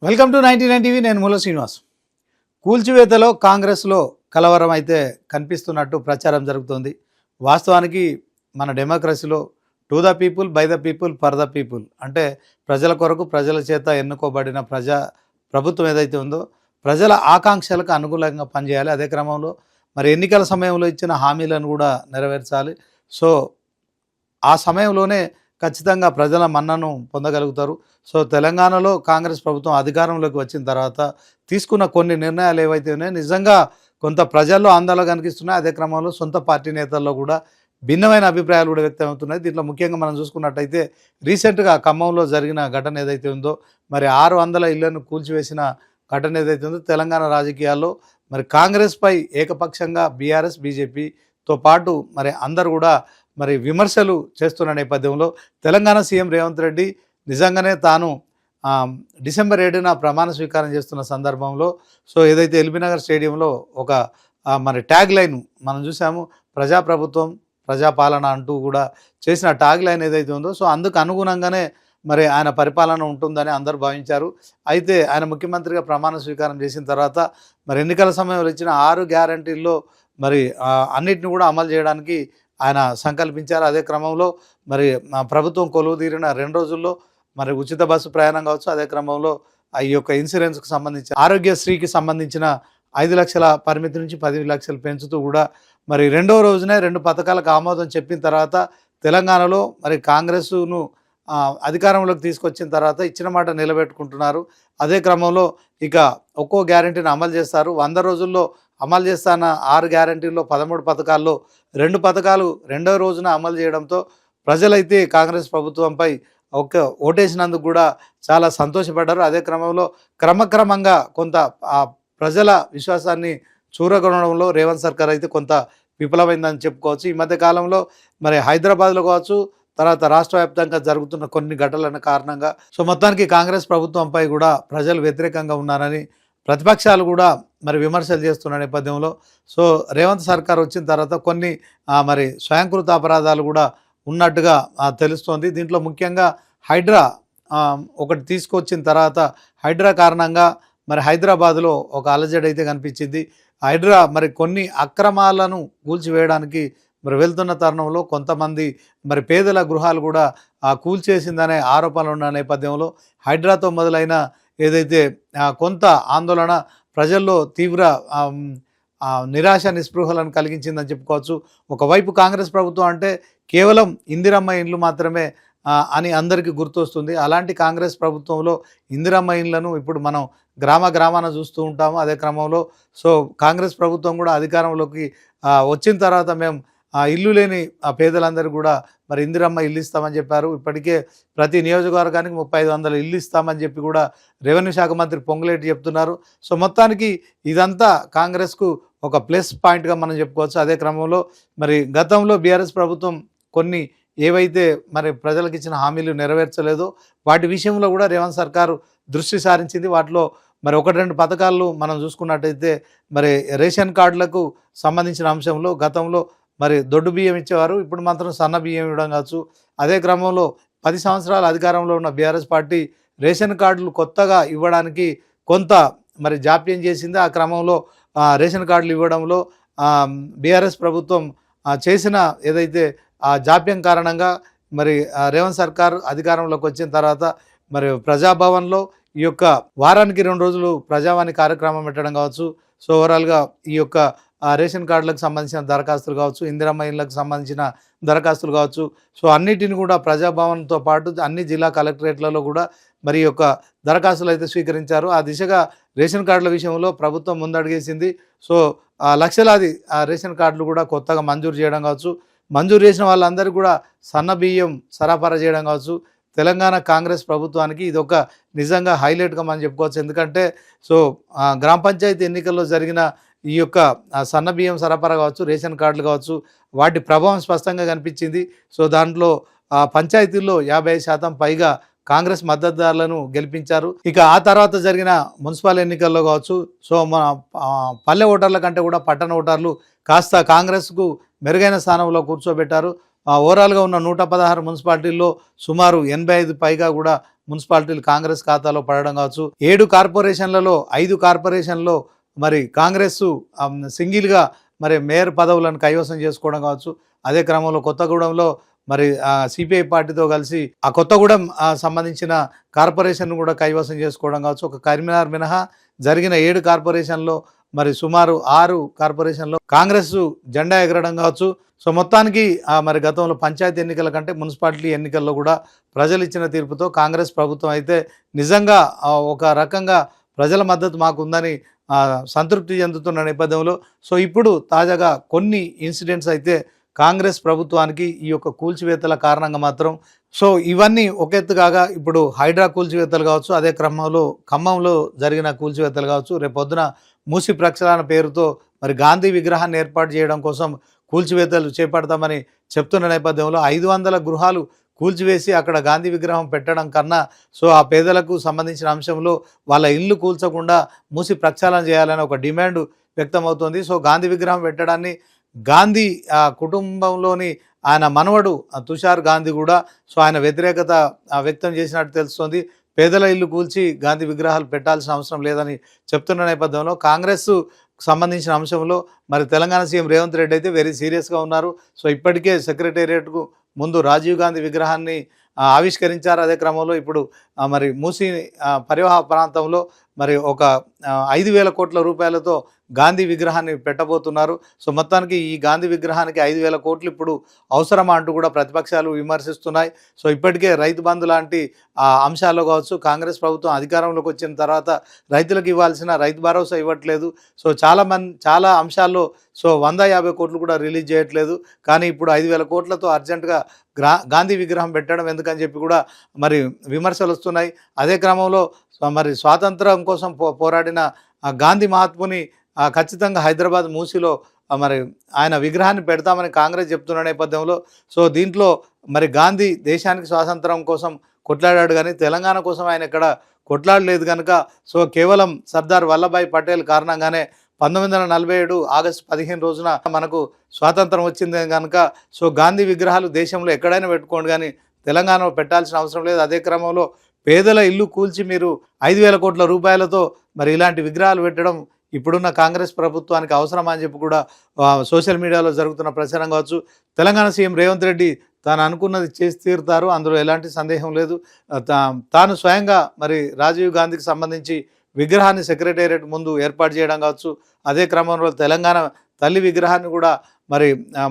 Welcome to 99 TV. నేను మూల శ్రీనివాస్. కూల్చివేతలో కాంగ్రెస్లో కలవరం అయితే కనిపిస్తున్నట్టు ప్రచారం జరుగుతోంది. వాస్తవానికి మన డెమోక్రసీలో to the people, by the people, for the people అంటే ప్రజల కొరకు ప్రజల చేత ఎన్నుకోబడిన ప్రభుత్వం ఏదైతే ఉందో ప్రజల ఆకాంక్షలకు అనుకూలంగా పనిచేయాలి. అదే క్రమంలో మరి ఎన్నికల సమయంలో ఇచ్చిన హామీలను కూడా నెరవేర్చాలి. సో ఆ సమయంలోనే ఖచ్చితంగా ప్రజల మన్నను పొందగలుగుతారు. సో తెలంగాణలో కాంగ్రెస్ ప్రభుత్వం అధికారంలోకి వచ్చిన తర్వాత తీసుకున్న కొన్ని నిర్ణయాలు ఏవైతే ఉన్నాయో నిజంగా కొంత ప్రజల్లో ఆందోళన కనిపిస్తున్నాయి. అదే క్రమంలో సొంత పార్టీ నేతల్లో కూడా భిన్నమైన అభిప్రాయాలు కూడా వ్యక్తమవుతున్నాయి. దీంట్లో ముఖ్యంగా మనం చూసుకున్నట్టయితే రీసెంట్గా ఖమ్మంలో జరిగిన ఘటన ఏదైతే ఉందో మరి 600 ఇళ్లను కూల్చివేసిన ఘటన ఏదైతే ఉందో తెలంగాణ రాజకీయాల్లో మరి కాంగ్రెస్పై ఏకపక్షంగా బీఆర్ఎస్, బీజేపీతో పాటు మరి అందరూ కూడా మరి విమర్శలు చేస్తున్న నేపథ్యంలో తెలంగాణ సీఎం రేవంత్ రెడ్డి నిజంగానే తాను డిసెంబర్ 7న ప్రమాణ స్వీకారం చేస్తున్న సందర్భంలో సో ఏదైతే ఎల్బీనగర్ స్టేడియంలో ఒక మరి ట్యాగ్ లైన్ మనం చూసాము, ప్రజాప్రభుత్వం ప్రజాపాలన అంటూ కూడా చేసిన ట్యాగ్ లైన్ ఏదైతే ఉందో సో అందుకు అనుగుణంగానే మరి ఆయన పరిపాలన ఉంటుందని అందరూ భావించారు. అయితే ఆయన ముఖ్యమంత్రిగా ప్రమాణ స్వీకారం చేసిన తర్వాత మరి ఎన్నికల సమయంలో ఇచ్చిన 6 గ్యారంటీల్లో మరి అన్నిటిని కూడా అమలు చేయడానికి ఆయన సంకల్పించారు. అదే క్రమంలో మరి ప్రభుత్వం కొలువు తీరిన 2 రోజుల్లో మరి ఉచిత బస్సు ప్రయాణం కావచ్చు, అదే క్రమంలో ఈ యొక్క ఇన్సూరెన్స్కి సంబంధించి ఆరోగ్యశ్రీకి సంబంధించిన 5 లక్షల పరిమితి నుంచి 10 లక్షలు పెంచుతూ కూడా మరి 2వ రోజునే 2 పథకాలకు ఆమోదం చెప్పిన తర్వాత తెలంగాణలో మరి కాంగ్రెస్ను అధికారంలోకి తీసుకొచ్చిన తర్వాత ఇచ్చిన మాట నిలబెట్టుకుంటున్నారు. అదే క్రమంలో ఇక ఒక్కో గ్యారంటీని అమలు చేస్తారు. 100 రోజుల్లో అమలు చేస్తాన 6 గ్యారంటీల్లో 13 పథకాల్లో 2 పథకాలు 2వ రోజున అమలు చేయడంతో ప్రజలైతే కాంగ్రెస్ ప్రభుత్వంపై ఓటేసినందుకు కూడా చాలా సంతోషపడ్డారు. అదే క్రమంలో క్రమక్రమంగా కొంత ప్రజల విశ్వాసాన్ని చూరగొనడంలో రేవంత్ సర్కార్ అయితే కొంత విఫలమైందని చెప్పుకోవచ్చు. ఈ మధ్య కాలంలో మరి హైదరాబాద్లో కావచ్చు, తర్వాత రాష్ట్ర వ్యాప్తంగా జరుగుతున్న కొన్ని ఘటనల కారణంగా సో మొత్తానికి కాంగ్రెస్ ప్రభుత్వంపై కూడా ప్రజలు వ్యతిరేకంగా ఉన్నారని ప్రతిపక్షాలు కూడా మరి విమర్శలు చేస్తున్న నేపథ్యంలో సో రేవంత్ సర్కార్ వచ్చిన తర్వాత కొన్ని మరి స్వయంకృత అపరాధాలు కూడా ఉన్నట్టుగా తెలుస్తోంది. దీంట్లో ముఖ్యంగా హైడ్రా ఒకటి తీసుకొచ్చిన తర్వాత హైడ్రా కారణంగా మరి హైదరాబాద్లో ఒక అలజడి అయితే కనిపించింది. హైడ్రా మరి కొన్ని అక్రమాలను కూల్చివేయడానికి మరి వెళ్తున్న తరుణంలో కొంతమంది మరి పేదల గృహాలు కూడా కూల్చేసిందనే ఆరోపణలు ఉన్న నేపథ్యంలో హైడ్రాతో మొదలైన ఏదైతే కొంత ఆందోళన ప్రజల్లో తీవ్ర నిరాశ నిస్పృహలను కలిగించిందని చెప్పుకోవచ్చు. ఒకవైపు కాంగ్రెస్ ప్రభుత్వం అంటే కేవలం ఇందిరమ్మ ఇండ్లు మాత్రమే అని అందరికీ గుర్తొస్తుంది. అలాంటి కాంగ్రెస్ ప్రభుత్వంలో ఇందిరమ్మ ఇండ్లను ఇప్పుడు మనం గ్రామాన చూస్తూ ఉంటాము. అదే క్రమంలో సో కాంగ్రెస్ ప్రభుత్వం కూడా అధికారంలోకి వచ్చిన తర్వాత మేము ఇల్లు లేని పేదలందరూ కూడా మరి ఇందిరమ్మ ఇల్లు ఇస్తామని చెప్పారు. ఇప్పటికే ప్రతి నియోజకవర్గానికి 3500 ఇల్లు ఇస్తామని చెప్పి కూడా రెవెన్యూ శాఖ మంత్రి పొంగులేటి చెప్తున్నారు. సో మొత్తానికి ఇదంతా కాంగ్రెస్కు ఒక ప్లస్ పాయింట్గా మనం చెప్పుకోవచ్చు. అదే క్రమంలో మరి గతంలో బీఆర్ఎస్ ప్రభుత్వం కొన్ని ఏవైతే మరి ప్రజలకు ఇచ్చిన హామీలు నెరవేర్చలేదో వాటి విషయంలో కూడా రేవంత్ సర్కారు దృష్టి సారించింది. వాటిలో మరి 1-2 పథకాలు మనం చూసుకున్నట్టయితే మరి రేషన్ కార్డులకు సంబంధించిన అంశంలో గతంలో మరి దొడ్డు బియ్యం ఇచ్చేవారు, ఇప్పుడు మాత్రం సన్న బియ్యం ఇవ్వడం కావచ్చు. అదే క్రమంలో 10 సంవత్సరాల అధికారంలో ఉన్న బీఆర్ఎస్ పార్టీ రేషన్ కార్డులు కొత్తగా ఇవ్వడానికి కొంత మరి జాప్యం చేసింది. ఆ క్రమంలో రేషన్ కార్డులు ఇవ్వడంలో బీఆర్ఎస్ ప్రభుత్వం చేసిన ఏదైతే జాప్యం కారణంగా మరి రేవంత్ సర్కార్ అధికారంలోకి వచ్చిన తర్వాత మరి ప్రజాభవన్లో ఈ యొక్క వారానికి 2 రోజులు ప్రజావాణి కార్యక్రమం పెట్టడం కావచ్చు. సో ఓవరాల్గా ఈ యొక్క రేషన్ కార్డులకు సంబంధించిన దరఖాస్తులు కావచ్చు, ఇందిరమ్మ ఇళ్లకు సంబంధించిన దరఖాస్తులు కావచ్చు, సో అన్నిటిని కూడా ప్రజాభవన్తో పాటు అన్ని జిల్లా కలెక్టరేట్లలో కూడా మరి యొక్క దరఖాస్తులు అయితే స్వీకరించారు. ఆ దిశగా రేషన్ కార్డుల విషయంలో ప్రభుత్వం ముందడుగేసింది. సో లక్షలాది రేషన్ కార్డులు కూడా కొత్తగా మంజూరు చేయడం కావచ్చు, మంజూరు చేసిన వాళ్ళందరూ కూడా సన్న బియ్యం సరఫరా చేయడం కావచ్చు. తెలంగాణ కాంగ్రెస్ ప్రభుత్వానికి ఇది ఒక నిజంగా హైలైట్గా మనం చెప్పుకోవచ్చు. ఎందుకంటే సో గ్రామ పంచాయతీ ఎన్నికల్లో జరిగిన ఈ యొక్క సన్న బియ్యం సరఫరా కావచ్చు, రేషన్ కార్డులు కావచ్చు, వాటి ప్రభావం స్పష్టంగా కనిపించింది. సో దాంట్లో పంచాయతీల్లో 55% పైగా కాంగ్రెస్ మద్దతుదారులను గెలిపించారు. ఇక ఆ తర్వాత జరిగిన మున్సిపల్ ఎన్నికల్లో కావచ్చు సో మన పల్లె ఓటర్ల కంటే కూడా పట్టణ ఓటర్లు కాస్త కాంగ్రెస్కు మెరుగైన స్థానంలో కూర్చోబెట్టారు. ఓవరాల్గా ఉన్న 116 మున్సిపాలిటీల్లో సుమారు 85 పైగా కూడా మున్సిపాలిటీలు కాంగ్రెస్ ఖాతాలో పడడం కావచ్చు, 7 కార్పొరేషన్లలో 5 కార్పొరేషన్లో మరి కాంగ్రెస్ సింగిల్గా మరి మేయర్ పదవులను కైవసం చేసుకోవడం కావచ్చు. అదే క్రమంలో కొత్తగూడెంలో మరి సిపిఐ పార్టీతో కలిసి ఆ కొత్తగూడెం సంబంధించిన కార్పొరేషన్ కూడా కైవసం చేసుకోవడం కావచ్చు. ఒక కరీంనగర్ మినహా జరిగిన 7 కార్పొరేషన్లో మరి సుమారు 6 కార్పొరేషన్లో కాంగ్రెస్ జెండా ఎగరడం కావచ్చు. సో మొత్తానికి మరి గతంలో పంచాయతీ ఎన్నికల కంటే మున్సిపాలిటీ ఎన్నికల్లో కూడా ప్రజలు ఇచ్చిన తీర్పుతో కాంగ్రెస్ ప్రభుత్వం అయితే నిజంగా ఒక రకంగా ప్రజల మద్దతు మాకుందని సంతృప్తి చెందుతున్న నేపథ్యంలో సో ఇప్పుడు తాజాగా కొన్ని ఇన్సిడెంట్స్ అయితే కాంగ్రెస్ ప్రభుత్వానికి ఈ యొక్క కూల్చివేతల కారణంగా మాత్రం సో ఇవన్నీ ఒక ఎత్తు కాగా ఇప్పుడు హైడ్రా కూల్చివేతలు కావచ్చు, అదే క్రమంలో ఖమ్మంలో జరిగిన కూల్చివేతలు కావచ్చు, రేపొద్దున మూసి ప్రక్షాళన పేరుతో మరి గాంధీ విగ్రహాన్ని ఏర్పాటు చేయడం కోసం కూల్చివేతలు చేపడతామని చెప్తున్న నేపథ్యంలో 500 గృహాలు కూల్చివేసి అక్కడ గాంధీ విగ్రహం పెట్టడం కన్నా సో ఆ పేదలకు సంబంధించిన అంశంలో వాళ్ళ ఇల్లు కూల్చకుండా మూసి ప్రక్షాళన చేయాలని ఒక డిమాండ్ వ్యక్తమవుతోంది. సో గాంధీ విగ్రహం పెట్టడాన్ని గాంధీ కుటుంబంలోని ఆయన మనవడు తుషార్ గాంధీ కూడా సో ఆయన వ్యతిరేకత వ్యక్తం చేసినట్టు తెలుస్తోంది. పేదల ఇల్లు కూల్చి గాంధీ విగ్రహాలు పెట్టాల్సిన అవసరం లేదని చెప్తున్న నేపథ్యంలో కాంగ్రెస్ సంబంధించిన అంశంలో మరి తెలంగాణ సీఎం రేవంత్ రెడ్డి అయితే వెరీ సీరియస్గా ఉన్నారు. సో ఇప్పటికే సెక్రటేరియట్కు ముందు రాజీవ్ గాంధీ విగ్రహాన్ని ఆవిష్కరించారు. అదే క్రమంలో ఇప్పుడు మరి మూసీ పరివాహ ప్రాంతంలో మరి ఒక 5,000 కోట్ల రూపాయలతో గాంధీ విగ్రహాన్ని పెట్టబోతున్నారు. సో మొత్తానికి ఈ గాంధీ విగ్రహానికి 5,000 కోట్లు ఇప్పుడు అవసరమా అంటూ కూడా ప్రతిపక్షాలు విమర్శిస్తున్నాయి. సో ఇప్పటికే రైతు బంధు లాంటి అంశాల్లో కావచ్చు, కాంగ్రెస్ ప్రభుత్వం అధికారంలోకి వచ్చిన తర్వాత రైతులకు ఇవ్వాల్సిన రైతు భరోసా ఇవ్వట్లేదు. సో చాలా అంశాల్లో సో 150 కోట్లు కూడా రిలీజ్ చేయట్లేదు. కానీ ఇప్పుడు 5,000 కోట్లతో అర్జెంటుగా గాంధీ విగ్రహం పెట్టడం ఎందుకని చెప్పి కూడా మరి విమర్శలు వస్తున్నాయి. అదే క్రమంలో మరి స్వాతంత్రం కోసం పోరాడిన గాంధీ మహాత్ముని ఖచ్చితంగా హైదరాబాద్ మూసీలో మరి ఆయన విగ్రహాన్ని పెడతామని కాంగ్రెస్ చెప్తున్న నేపథ్యంలో సో దీంట్లో మరి గాంధీ దేశానికి స్వాతంత్రం కోసం కొట్లాడాడు కానీ తెలంగాణ కోసం ఆయన ఇక్కడ కొట్లాడలేదు కనుక సో కేవలం సర్దార్ వల్లభాయ్ పటేల్ కారణంగానే 1947 ఆగస్టు 15 రోజున మనకు స్వాతంత్రం వచ్చింది కనుక సో గాంధీ విగ్రహాలు దేశంలో ఎక్కడైనా పెట్టుకోండి కానీ తెలంగాణలో పెట్టాల్సిన అవసరం లేదు. అదే క్రమంలో పేదల ఇల్లు కూల్చి మీరు 5,000 కోట్ల రూపాయలతో మరి ఇలాంటి విగ్రహాలు పెట్టడం ఇప్పుడున్న కాంగ్రెస్ ప్రభుత్వానికి అవసరమా అని చెప్పి కూడా సోషల్ మీడియాలో జరుగుతున్న ప్రచారం కావచ్చు. తెలంగాణ సీఎం రేవంత్ రెడ్డి తాను అనుకున్నది చేసి తీరుతారు, అందులో ఎలాంటి సందేహం లేదు. తాను స్వయంగా మరి రాజీవ్ గాంధీకి సంబంధించి విగ్రహాన్ని సెక్రటేరియట్ ముందు ఏర్పాటు చేయడం కావచ్చు, అదే క్రమంలో తెలంగాణ తల్లి విగ్రహాన్ని కూడా మరి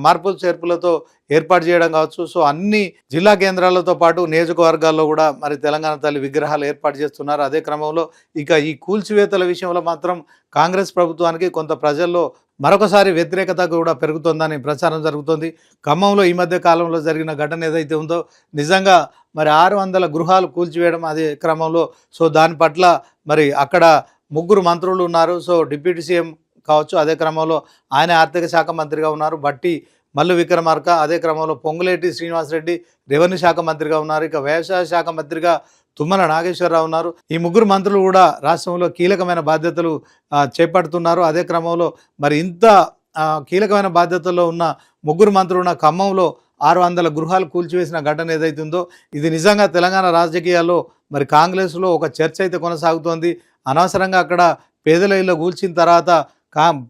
మార్పుల చేర్పులతో ఏర్పాటు చేయడం కావచ్చు. సో అన్ని జిల్లా కేంద్రాలతో పాటు నియోజకవర్గాల్లో కూడా మరి తెలంగాణ తల్లి విగ్రహాలు ఏర్పాటు చేస్తున్నారు. అదే క్రమంలో ఇక ఈ కూల్చివేతల విషయంలో మాత్రం కాంగ్రెస్ ప్రభుత్వానికి కొంత ప్రజల్లో మరొకసారి వ్యతిరేకత కూడా పెరుగుతోందని ప్రచారం జరుగుతోంది. ఖమ్మంలో ఈ మధ్య కాలంలో జరిగిన ఘటన ఏదైతే ఉందో నిజంగా మరి 600 గృహాలు కూల్చివేయడం, అదే క్రమంలో సో దాని పట్ల మరి అక్కడ 3 మంత్రులు ఉన్నారు. సో డిప్యూటీ సీఎం కావచ్చు, అదే క్రమంలో ఆయన ఆర్థిక శాఖ మంత్రిగా ఉన్నారు బట్టి మల్లు విక్రమార్క, అదే క్రమంలో పొంగులేటి శ్రీనివాసరెడ్డి రెవెన్యూ శాఖ మంత్రిగా ఉన్నారు. ఇక వ్యవసాయ శాఖ మంత్రిగా తుమ్మల నాగేశ్వరరావు ఉన్నారు. ఈ 3 మంత్రులు కూడా రాష్ట్రంలో కీలకమైన బాధ్యతలు చేపడుతున్నారు. అదే క్రమంలో మరి ఇంత కీలకమైన బాధ్యతల్లో ఉన్న 3 మంత్రులు ఉన్న ఖమ్మంలో 600 గృహాలు కూల్చివేసిన ఘటన ఏదైతుందో ఇది నిజంగా తెలంగాణ రాజకీయాల్లో మరి కాంగ్రెస్లో ఒక చర్చ అయితే కొనసాగుతోంది. అనవసరంగా అక్కడ పేదల ఇల్లు కూల్చిన తర్వాత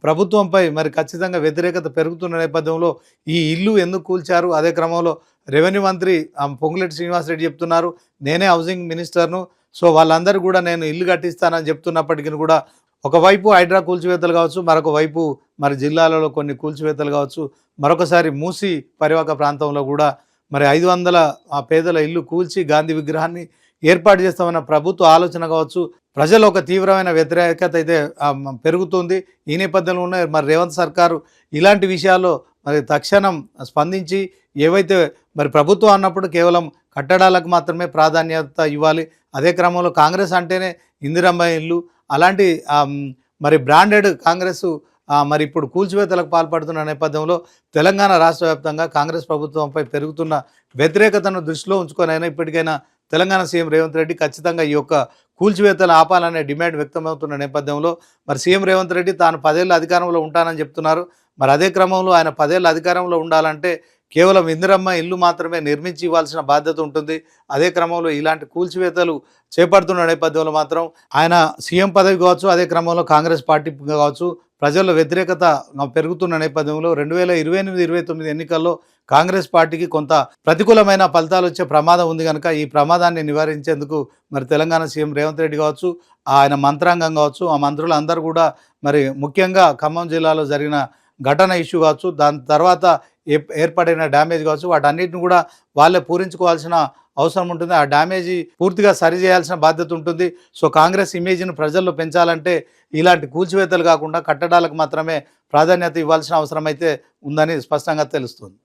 ప్రభుత్వంపై మరి ఖచ్చితంగా వ్యతిరేకత పెరుగుతున్న నేపథ్యంలో ఈ ఇల్లు ఎందుకు కూల్చారు, అదే క్రమంలో రెవెన్యూ మంత్రి పొంగులేటి శ్రీనివాసరెడ్డి చెప్తున్నారు నేనే హౌసింగ్ మినిస్టర్ను, సో వాళ్ళందరూ కూడా నేను ఇల్లు కట్టిస్తానని చెప్తున్నప్పటికీ కూడా ఒకవైపు హైడ్రా కూల్చివేతలు కావచ్చు, మరొక వైపు మరి జిల్లాలలో కొన్ని కూల్చివేతలు కావచ్చు, మరొకసారి మూసి పరివాహక ప్రాంతంలో కూడా మరి 500 పేదల ఇల్లు కూల్చి గాంధీ విగ్రహాన్ని ఏర్పాటు చేస్తామన్న ప్రభుత్వ ఆలోచన కావచ్చు, ప్రజలు ఒక తీవ్రమైన వ్యతిరేకత అయితే పెరుగుతుంది. ఈ నేపథ్యంలో ఉన్న మరి రేవంత్ సర్కారు ఇలాంటి విషయాల్లో మరి తక్షణం స్పందించి ఏవైతే మరి ప్రభుత్వం అన్నప్పుడు కేవలం కట్టడాలకు మాత్రమే ప్రాధాన్యత ఇవ్వాలి. అదే క్రమంలో కాంగ్రెస్ అంటేనే ఇందిరమ్మ ఇల్లు, అలాంటి మరి బ్రాండెడ్ కాంగ్రెస్ మరి ఇప్పుడు కూల్చివేతలకు పాల్పడుతున్న నేపథ్యంలో తెలంగాణ రాష్ట్ర వ్యాప్తంగా కాంగ్రెస్ ప్రభుత్వంపై పెరుగుతున్న వ్యతిరేకతను దృష్టిలో ఉంచుకొనైనా ఇప్పటికైనా తెలంగాణ సీఎం రేవంత్ రెడ్డి ఖచ్చితంగా ఈ యొక్క కూల్చివేతలు ఆపాలనే డిమాండ్ వ్యక్తమవుతున్న నేపథ్యంలో మరి సీఎం రేవంత్ రెడ్డి తాను 10 ఏళ్ళు అధికారంలో ఉంటానని చెప్తున్నారు. మరి అదే క్రమంలో ఆయన 10 ఏళ్ళ అధికారంలో ఉండాలంటే కేవలం ఇందిరమ్మ ఇల్లు మాత్రమే నిర్మించి ఇవ్వాల్సిన బాధ్యత ఉంటుంది. అదే క్రమంలో ఇలాంటి కూల్చివేతలు చేపడుతున్న నేపథ్యంలో మాత్రం ఆయన సీఎం పదవి కావచ్చు, అదే క్రమంలో కాంగ్రెస్ పార్టీ కావచ్చు, ప్రజల్లో వ్యతిరేకత పెరుగుతున్న నేపథ్యంలో 2028, 29 ఎన్నికల్లో కాంగ్రెస్ పార్టీకి కొంత ప్రతికూలమైన ఫలితాలు వచ్చే ప్రమాదం ఉంది కనుక ఈ ప్రమాదాన్ని నివారించేందుకు మరి తెలంగాణ సీఎం రేవంత్ రెడ్డి కావచ్చు, ఆయన మంత్రాంగం కావచ్చు, ఆ మంత్రులు అందరూ కూడా మరి ముఖ్యంగా ఖమ్మం జిల్లాలో జరిగిన ఘటన ఇష్యూ కావచ్చు, దాని తర్వాత ఏర్పడిన డ్యామేజ్ కావచ్చు, వాటన్నిటిని కూడా వాళ్ళే పూరించుకోవాల్సిన అవసరం ఉంటుంది. ఆ డ్యామేజీ పూర్తిగా సరి చేయాల్సిన బాధ్యత ఉంటుంది. సో కాంగ్రెస్ ఇమేజ్ను ప్రజల్లో పెంచాలంటే ఇలాంటి కూల్చివేతలు కాకుండా కట్టడాలకు మాత్రమే ప్రాధాన్యత ఇవ్వాల్సిన అవసరం అయితే ఉందని స్పష్టంగా తెలుస్తుంది.